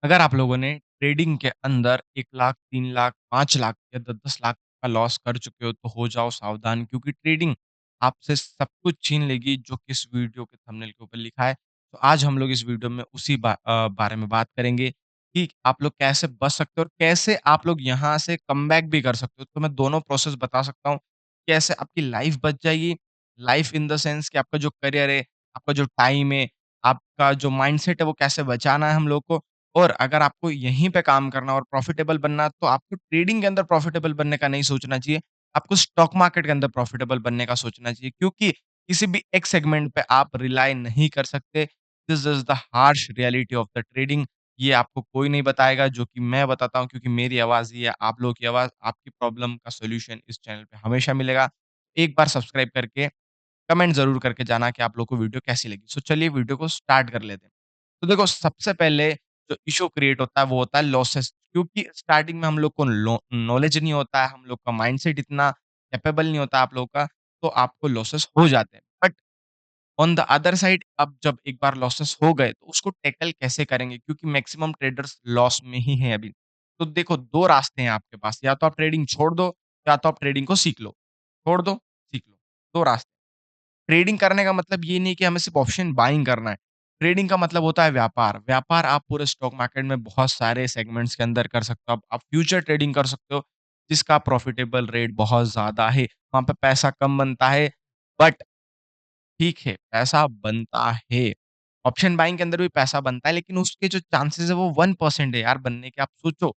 अगर आप लोगों ने ट्रेडिंग के अंदर 1 लाख, 3 लाख, 5 लाख या 10-10 लाख का लॉस कर चुके हो, तो हो जाओ सावधान क्योंकि ट्रेडिंग आपसे सब कुछ छीन लेगी जो कि इस वीडियो के थंबनेल के ऊपर लिखा है। तो आज हम लोग इस वीडियो में उसी बारे में बात करेंगे कि आप लोग कैसे बच सकते हो और कैसे आप लोग यहाँ से कमबैक भी कर सकते हो। तो मैं दोनों प्रोसेस बता सकता हूँ, कैसे आपकी लाइफ बच जाएगी। लाइफ इन द सेंस कि आपका जो करियर है, आपका जो टाइम है, आपका जो माइंडसेट है, वो कैसे बचाना है हम लोग को। और अगर आपको यहीं पे काम करना और प्रॉफिटेबल बनना है, तो आपको ट्रेडिंग के अंदर प्रॉफिटेबल बनने का नहीं सोचना चाहिए। आपको स्टॉक मार्केट के अंदर प्रॉफिटेबल बनने का सोचना चाहिए क्योंकि किसी भी एक सेगमेंट पे आप रिलाय नहीं कर सकते। This is the harsh reality of the trading. ये आपको कोई नहीं बताएगा जो कि मैं बताता हूँ क्योंकि मेरी आवाज़ ये है, आप लोगों की आवाज़, आपकी प्रॉब्लम का सॉल्यूशन इस चैनल पे हमेशा मिलेगा। एक बार सब्सक्राइब करके कमेंट ज़रूर करके जाना कि आप लोगों को वीडियो कैसी लगी। सो चलिए वीडियो को स्टार्ट कर लेते हैं। तो देखो सबसे पहले जो इश्यू क्रिएट होता है वो होता है लॉसेस क्योंकि स्टार्टिंग में हम लोग को नॉलेज नहीं होता है, हम लोग का माइंडसेट इतना कैपेबल नहीं होता आप लोगों का, तो आपको लॉसेस हो जाते हैं। But on the other side अब जब एक बार लॉसेस हो गए तो उसको टैकल कैसे करेंगे क्योंकि मैक्सिमम ट्रेडर्स लॉस में ही हैं अभी। तो देखो 2 रास्ते हैं आपके पास, या तो आप ट्रेडिंग छोड़ दो या तो आप ट्रेडिंग को सीख लो। छोड़ दो, सीख लो, 2 रास्ते। ट्रेडिंग करने का मतलब ये नहीं कि हमें सिर्फ ऑप्शन बाइंग करना है। ट्रेडिंग का मतलब होता है व्यापार। व्यापार आप पूरे स्टॉक मार्केट में बहुत सारे सेगमेंट्स के अंदर कर सकते हो। आप फ्यूचर ट्रेडिंग कर सकते हो, जिसका प्रॉफिटेबल रेट बहुत ज़्यादा है। वहाँ पे पैसा कम बनता है, बट ठीक है, पैसा बनता है। ऑप्शन बाइंग के अंदर भी पैसा बनता है, लेकिन उसके जो चांसेज़ है वो 1% है यार बनने के। आप सोचो,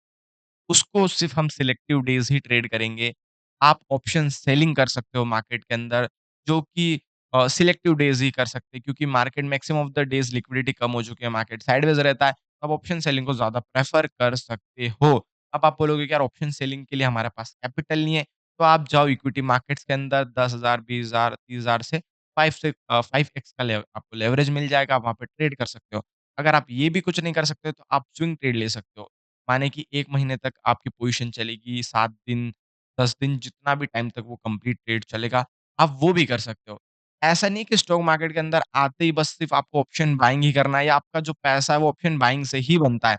उसको सिर्फ़ हम सिलेक्टिव डेज़ ही ट्रेड करेंगे। आप ऑप्शन सेलिंग कर सकते हो मार्केट के अंदर, जो कि सिलेक्टिव डेज़ ही कर सकते हैं क्योंकि market maximum of the days liquidity कम हो चुकी है, मार्केट साइडवेज़ रहता है। आप ऑप्शन सेलिंग को ज़्यादा प्रेफ़र कर सकते हो। अब आप बोलोगे कि यार ऑप्शन सेलिंग के लिए हमारे पास कैपिटल नहीं है, तो आप जाओ इक्विटी मार्केट्स के अंदर 10,000, 20,000, 30,000 से 5 का आपको लेवरेज मिल जाएगा, आप वहाँ पे ट्रेड कर सकते हो। अगर आप ये भी कुछ नहीं कर सकते, तो आप स्विंग ट्रेड ले सकते हो। माने कि 1 महीने तक आपकी पोज़ीशन चलेगी, 7 दिन, 10 दिन जितना भी टाइम तक वो कंप्लीट ट्रेड चलेगा, आप वो भी कर सकते हो। ऐसा नहीं कि स्टॉक मार्केट के अंदर आते ही बस सिर्फ़ आपको ऑप्शन बाइंग ही करना है या आपका जो पैसा है वो ऑप्शन बाइंग से ही बनता है।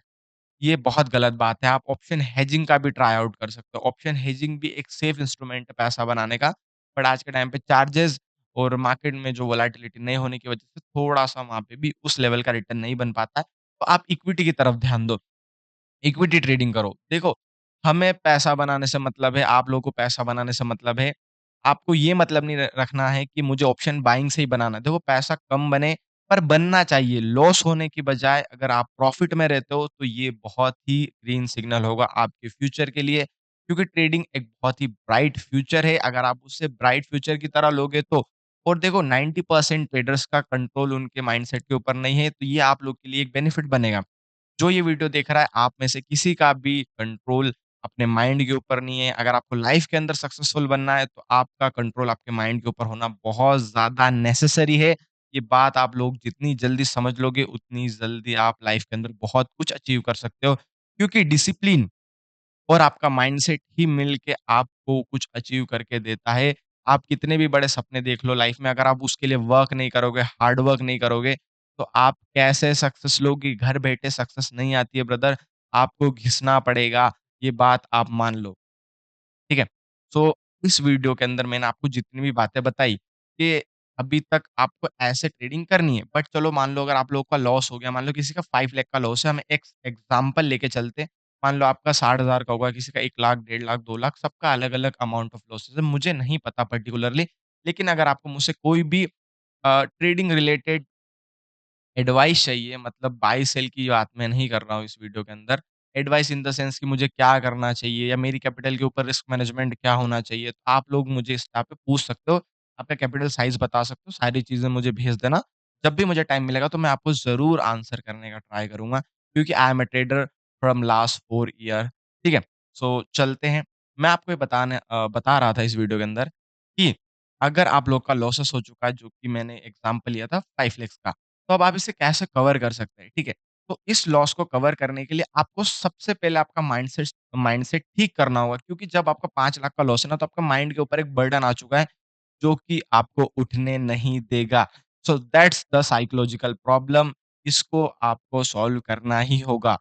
ये बहुत गलत बात है। आप ऑप्शन हेजिंग का भी ट्राई आउट कर सकते हो। ऑप्शन हेजिंग भी एक सेफ इंस्ट्रूमेंट है पैसा बनाने का। बट आज के टाइम पे चार्जेज़ और मार्केट में जो वोलेटिलिटी नहीं होने की वज़ह से थोड़ा-सा वहाँ पे भी उस लेवल का रिटर्न नहीं बन पाता है। तो आप इक्विटी की तरफ ध्यान दो। इक्विटी ट्रेडिंग करो। देखो, हमें पैसा बनाने से मतलब है, आप लोगों को पैसा बनाने से मतलब है। आपको ये मतलब नहीं रखना है कि मुझे ऑप्शन बाइंग से ही बनाना है। देखो पैसा कम बने पर बनना चाहिए। लॉस होने की बजाय अगर आप प्रॉफ़िट में रहते हो तो ये बहुत ही ग्रीन सिग्नल होगा आपके फ्यूचर के लिए क्योंकि ट्रेडिंग एक बहुत ही ब्राइट फ्यूचर है। अगर आप उसे ब्राइट फ्यूचर की तरह लोगे तो और देखो 90% ट्रेडर्स का कंट्रोल उनके माइंडसेट के ऊपर नहीं है, तो ये आप लोग के लिए एक बेनिफिट बनेगा। जो ये वीडियो देख रहा है, आप में से किसी का भी कंट्रोल अपने माइंड के ऊपर नहीं है। अगर आपको लाइफ के अंदर सक्सेसफुल बनना है, तो आपका कंट्रोल आपके माइंड के ऊपर होना बहुत ज़्यादा नेसेसरी है। ये बात आप लोग जितनी जल्दी समझ लोगे, उतनी जल्दी आप लाइफ के अंदर बहुत कुछ अचीव कर सकते हो। क्योंकि डिसिप्लिन और आपका माइंडसेट ही मिल के आपको कुछ अचीव करके देता है। आप कितने भी बड़े सपने देख लो लाइफ में, अगर आप उसके लिए वर्क नहीं करोगे, हार्ड वर्क नहीं करोगे, तो आप कैसे सक्सेस लोगे? घर बैठे सक्सेस नहीं आती है ब्रदर, आपको घिसना पड़ेगा, ये बात आप मान लो। ठीक है? सो इस वीडियो के अंदर मैंने आपको जितनी भी बातें बताई कि अभी तक आपको ऐसे ट्रेडिंग करनी है, बट चलो मान लो अगर आप लोगों का लॉस हो गया, मान लो किसी का 5 लाख का लॉस है, हम एक एग्ज़ाम्पल लेके चलते हैं। मान लो आपका 60,000 का होगा, किसी का 1 लाख, 1.5 लाख, 2 लाख, सबका अलग-अलग अमाउंट ऑफ लॉसेस है। मुझे नहीं पता पर्टिकुलरली, लेकिन अगर आपको मुझसे कोई भी ट्रेडिंग रिलेटेड एडवाइस चाहिए, मतलब बाय सेल की बात मैं नहीं कर रहा हूँ इस वीडियो के अंदर। एडवाइस इन द सेंस कि मुझे क्या करना चाहिए या मेरी कैपिटल के ऊपर रिस्क मैनेजमेंट क्या होना चाहिए, तो आप लोग मुझे इस पे पूछ सकते हो। आपका कैपिटल साइज़ बता सकते हो, सारी चीज़ें मुझे भेज देना। जब भी मुझे टाइम मिलेगा तो मैं आपको ज़रूर आंसर करने का ट्राई करूँगा क्योंकि I am a trader from last 4 year. ठीक है? सो चलते हैं। मैं आपको ये बता रहा था इस वीडियो के अंदर कि अगर आप लोग का लॉसेस हो चुका है, जो कि मैंने एग्ज़ाम्पल लिया था 5 लैक्स का। तो अब आप इसे कैसे कवर कर सकते हैं, ठीक है? तो इस लॉस को कवर करने के लिए आपको सबसे पहले आपका माइंडसेट माइंडसेट ठीक करना होगा क्योंकि जब आपका 5 लाख का लॉस है ना, तो आपका माइंड के ऊपर एक बर्डन आ चुका है, जो कि आपको उठने नहीं देगा। So that's the psychological problem, इसको आपको सॉल्व करना ही होगा।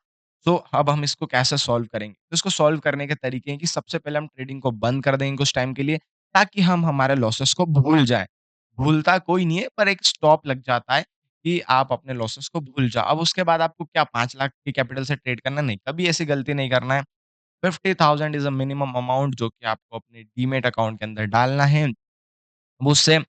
तो अब हम इसको कैसे सॉल्व करेंगे? तो इसको सॉल्व करने के तरीके हैं कि सबसे पहले हम ट्रेडिंग को बंद कर देंगे कुछ टाइम के लिए, ताकि हम हमारे लॉसेस को भूल जाएँ। भूलता कोई नहीं है, पर एक स्टॉप लग जाता है कि आप अपने लॉसेस को भूल जाओ। अब उसके बाद आपको क्या 5 लाख की कैपिटल से ट्रेड करना? नहीं, कभी ऐसी गलती नहीं करना है। 50,000 इज़ अ मिनिमम अमाउंट जो कि आपको अपने डीमैट अकाउंट के अंदर डालना है। उससे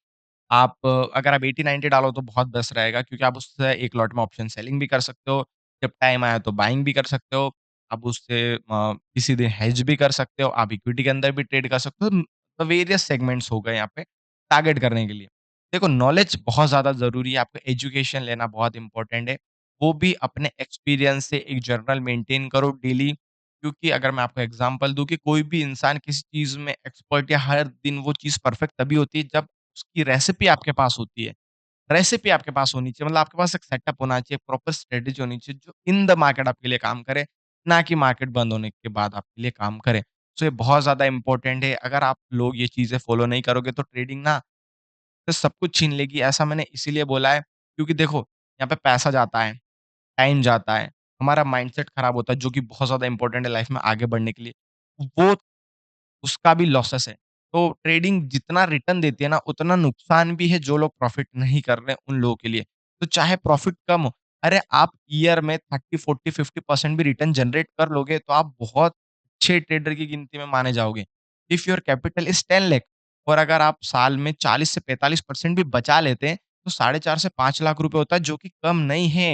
आप अगर आप 80-90 डालो तो बहुत बेस्ट रहेगा, क्योंकि आप उससे एक लॉट में ऑप्शन सेलिंग भी कर सकते हो। जब टाइम आया तो बाइंग भी कर सकते हो। आप उससे किसी दिन हेज भी कर सकते हो। आप इक्विटी के अंदर भी ट्रेड कर सकते हो। तो वेरियस सेगमेंट्स हो गए यहाँ पे टारगेट करने के लिए। देखो, नॉलेज बहुत ज़्यादा ज़रूरी है, आपको एजुकेशन लेना बहुत इम्पोर्टेंट है। वो भी अपने एक्सपीरियंस से एक जर्नल मेंटेन करो डेली, क्योंकि अगर मैं आपको एग्ज़ाम्पल दूँ कि कोई भी इंसान किसी चीज़ में एक्सपर्ट या हर दिन वो चीज़ परफेक्ट तभी होती है जब उसकी रेसिपी आपके पास होती है। रेसिपी आपके पास होनी चाहिए, मतलब आपके पास एक सेटअप होना चाहिए, प्रॉपर स्ट्रेटेजी होनी चाहिए जो इन द मार्केट आपके लिए काम करे, ना कि मार्केट बंद होने के बाद आपके लिए काम करे। सो ये बहुत ज़्यादा इम्पोर्टेंट है, अगर आप लोग ये चीज़ें फॉलो नहीं करोगे तो ट्रेडिंग ना तो सब कुछ छीन लेगी। ऐसा मैंने इसीलिए बोला है क्योंकि देखो, यहाँ पे पैसा जाता है, टाइम जाता है, हमारा माइंडसेट खराब होता है जो कि बहुत ज़्यादा इम्पोर्टेंट है लाइफ में आगे बढ़ने के लिए। वो उसका भी लॉसेस है। तो ट्रेडिंग जितना रिटर्न देती है ना, उतना नुकसान भी है जो लोग प्रॉफ़िट नहीं कर रहे हैं, उन लोगों के लिए। तो चाहे प्रॉफ़िट कम हो, अरे आप ईयर में 30, 40, 50% भी रिटर्न जनरेट कर लोगे, तो आप बहुत अच्छे ट्रेडर की गिनती में माने जाओगे। If your capital is 10 lakh और अगर आप साल में 40 से 45% भी बचा लेते हैं, तो 4.5 से 5 लाख रुपए होता है, जो कि कम नहीं है।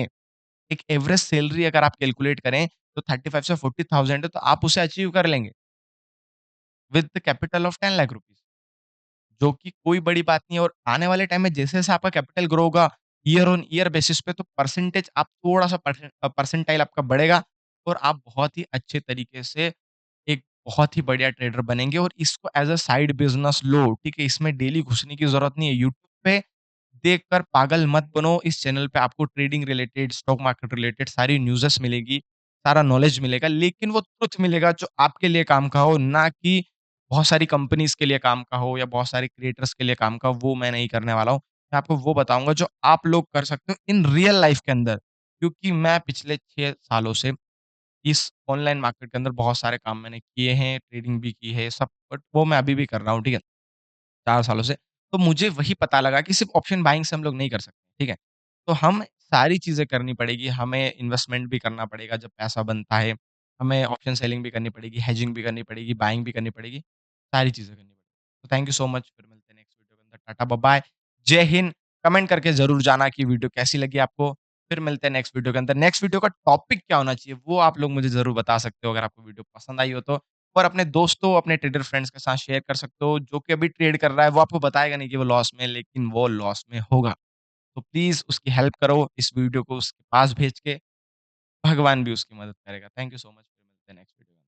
एक एवरेज सैलरी अगर आप कैलकुलेट करें, तो 35 से 40,000 है, तो आप उसे अचीव कर लेंगे with the capital of 10 lakh rupees. जो कि कोई बड़ी बात नहीं है, और आने वाले टाइम में जैसे-जैसे आपका कैपिटल ग्रो होगा, ईयर ऑन ईयर बेसिस पे, तो परसेंटेज आप थोड़ा-सा परसेंटाइल आपका बढ़ेगा और आप बहुत ही अच्छे तरीके से एक बहुत ही बढ़िया ट्रेडर बनेंगे, और इसको एज़ अ साइड बिज़नेस लो, ठीक है? इसमें डेली घुसने की ज़रूरत नहीं है। यूट्यूब पे देखकर पागल मत बनो, इस चैनल पे आपको trading related, stock market related सारी न्यूज़ेस मिलेगी, सारा नॉलेज मिलेगा, लेकिन वो ट्रुथ मिलेगा जो आपके लिए काम का हो, ना कि बहुत सारी कंपनीज़ के लिए काम का हो या बहुत सारे क्रिएटर्स के लिए काम का हो, वो मैं नहीं करने वाला हूँ। मैं आपको वो बताऊँगा जो आप लोग कर सकते हो इन रियल लाइफ़ के अंदर, क्योंकि मैं पिछले 6 सालों से इस ऑनलाइन मार्केट के अंदर बहुत सारे काम मैंने किए हैं, ट्रेडिंग भी की है, सब, बट वो मैं अभी भी कर रहा हूँ, ठीक है? 4 सालों से। तो मुझे वही पता लगा कि सिर्फ़ ऑप्शन बाइंग से हम लोग नहीं कर सकते, ठीक है? तो हम सारी चीज़ें करनी पड़ेगी, हमें इन्वेस्टमेंट भी करना पड़ेगा जब पैसा बनता है, हमें ऑप्शन सेलिंग भी करनी पड़ेगी, हेजिंग भी करनी पड़ेगी, बाइंग भी करनी पड़ेगी, सारी चीज़ें करनी पड़ेगी। तो थैंक यू सो मच, फिर मिलते हैं नेक्स्ट वीडियो के अंदर। टाटा, बाय-बाय, जय हिंद। कमेंट करके ज़रूर जाना कि वीडियो कैसी लगी आपको। फिर मिलते हैं नेक्स्ट वीडियो के अंदर। नेक्स्ट वीडियो का टॉपिक क्या होना चाहिए, वो आप लोग मुझे ज़रूर बता सकते हो अगर आपको वीडियो पसंद आई हो तो। और अपने दोस्तों, अपने ट्रेडर फ्रेंड्स के साथ शेयर कर सकते हो, जो कि अभी ट्रेड कर रहा है, वो आपको बताएगा नहीं कि वो लॉस में है, लेकिन वो लॉस में होगा। तो प्लीज़ उसकी हेल्प करो, इस वीडियो को उसके पास भेज के, भगवान भी उसकी मदद करेगा। थैंक यू सो मच, फिर मिलते हैं नेक्स्ट वीडियो में।